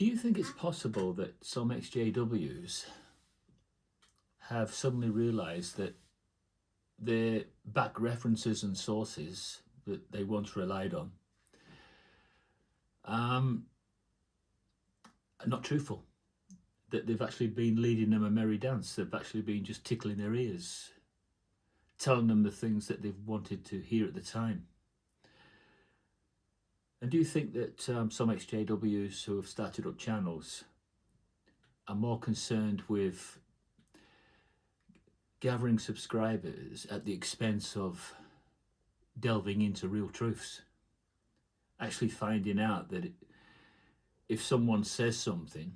Do you think it's possible that some XJWs have suddenly realised that their back references and sources that they once relied on are not truthful? That they've actually been leading them a merry dance, they've actually been just tickling their ears, telling them the things that they've wanted to hear at the time? And do you think that some XJWs who have started up channels are more concerned with gathering subscribers at the expense of delving into real truths? Actually finding out that if someone says something,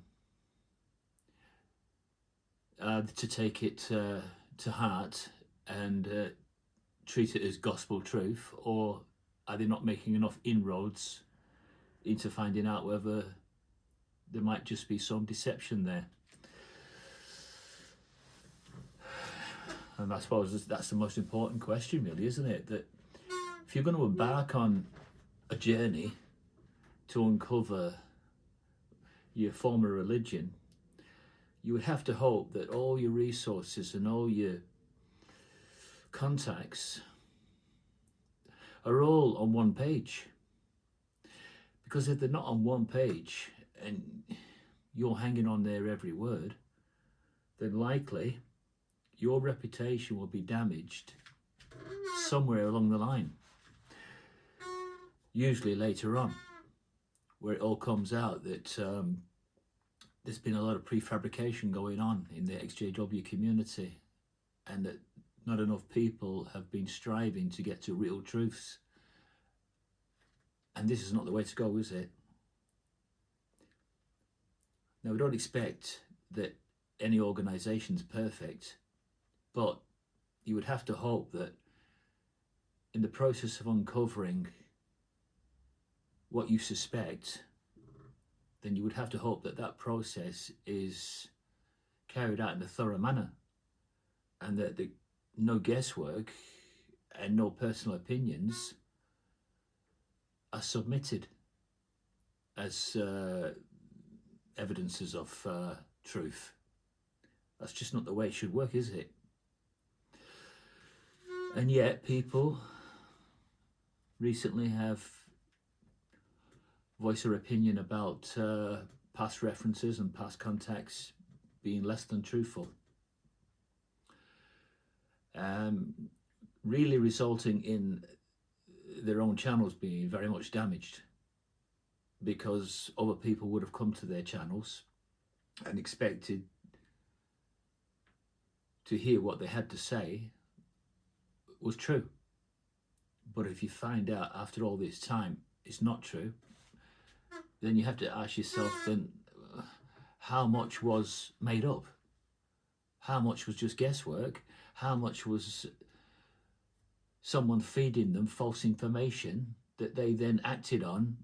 to take it to heart and treat it as gospel truth, or are they not making enough inroads into finding out whether there might just be some deception there? And I suppose that's the most important question, really, isn't it? That if you're going to embark on a journey to uncover your former religion, you would have to hope that all your resources and all your contacts are all on one page. Because if they're not on one page and you're hanging on their every word, then likely your reputation will be damaged somewhere along the line. Usually later on, where it all comes out that there's been a lot of prefabrication going on in the XJW community, and that not enough people have been striving to get to real truths. And this is not the way to go, is it? Now, we don't expect that any organisation's perfect, but you would have to hope that in the process of uncovering what you suspect, then you would have to hope that that process is carried out in a thorough manner, and that no guesswork and no personal opinions are submitted as evidences of truth. That's just not the way it should work, is it? And yet people recently have voiced their opinion about past references and past contacts being less than truthful, really resulting in their own channels being very much damaged, because other people would have come to their channels and expected to hear what they had to say was true. But if you find out after all this time it's not true, then you have to ask yourself, then how much was made up? How much was just guesswork? How much was someone feeding them false information that they then acted on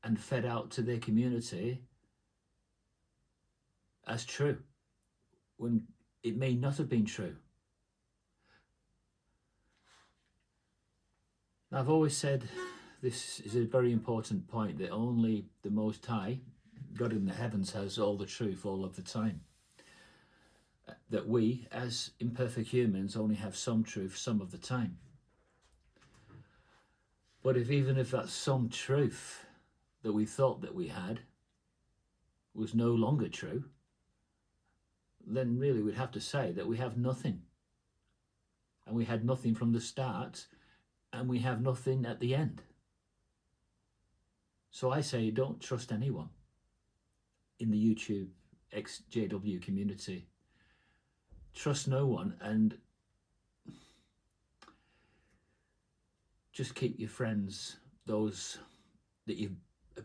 and fed out to their community as true, when it may not have been true? Now, I've always said this is a very important point, that only the Most High, God in the heavens, has all the truth all of the time. That we, as imperfect humans, only have some truth some of the time. But even if that some truth that we thought that we had was no longer true, then really we'd have to say that we have nothing. And we had nothing from the start, and we have nothing at the end. So I say, don't trust anyone in the YouTube XJW community. Trust no one, and just keep your friends, those that you've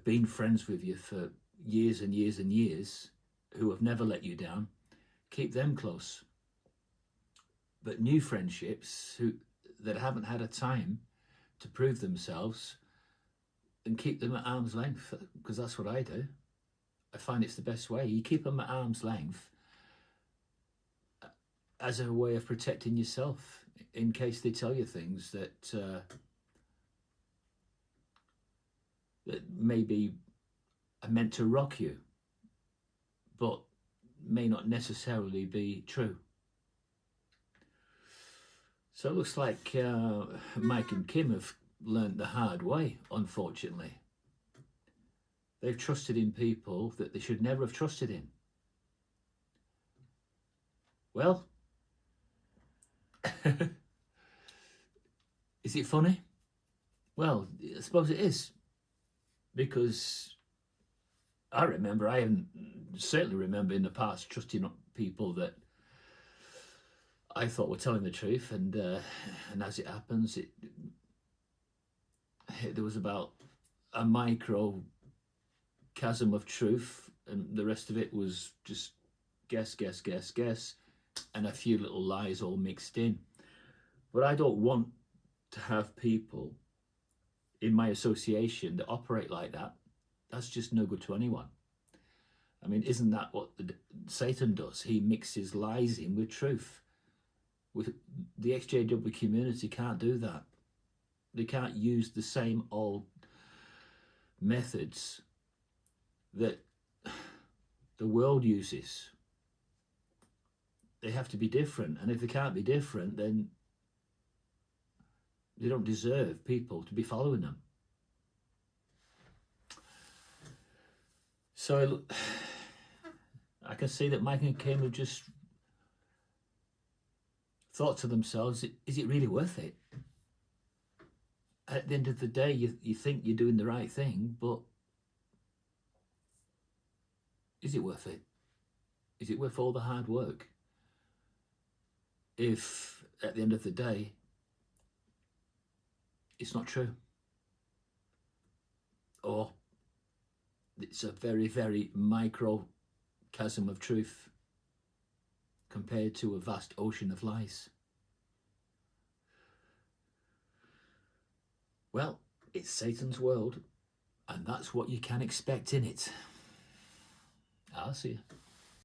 been friends with you for years and years and years, who have never let you down. Keep them close. But new friendships that haven't had a time to prove themselves, and keep them at arm's length, because that's what I do. I find it's the best way. You keep them at arm's length as a way of protecting yourself, in case they tell you things that that maybe are meant to rock you, but may not necessarily be true. So it looks like Mike and Kim have learnt the hard way, unfortunately. They've trusted in people that they should never have trusted in. Well, is it funny? Well, I suppose it is, because I certainly remember in the past trusting people that I thought were telling the truth, and as it happens, there was about a micro chasm of truth, and the rest of it was just guess, and a few little lies all mixed in. But I don't want to have people in my association that operate like that. That's just no good to anyone. I mean, isn't that what Satan does? He mixes lies in with truth. The XJW community can't do that. They can't use the same old methods that the world uses. They have to be different, and if they can't be different, then they don't deserve people to be following them. So I can see that Mike and Kim have just thought to themselves, is it really worth it? At the end of the day, you think you're doing the right thing, but is it worth it? Is it worth all the hard work? If at the end of the day, it's not true, or it's a very, very micro chasm of truth compared to a vast ocean of lies. Well, it's Satan's world, and that's what you can expect in it. I'll see you.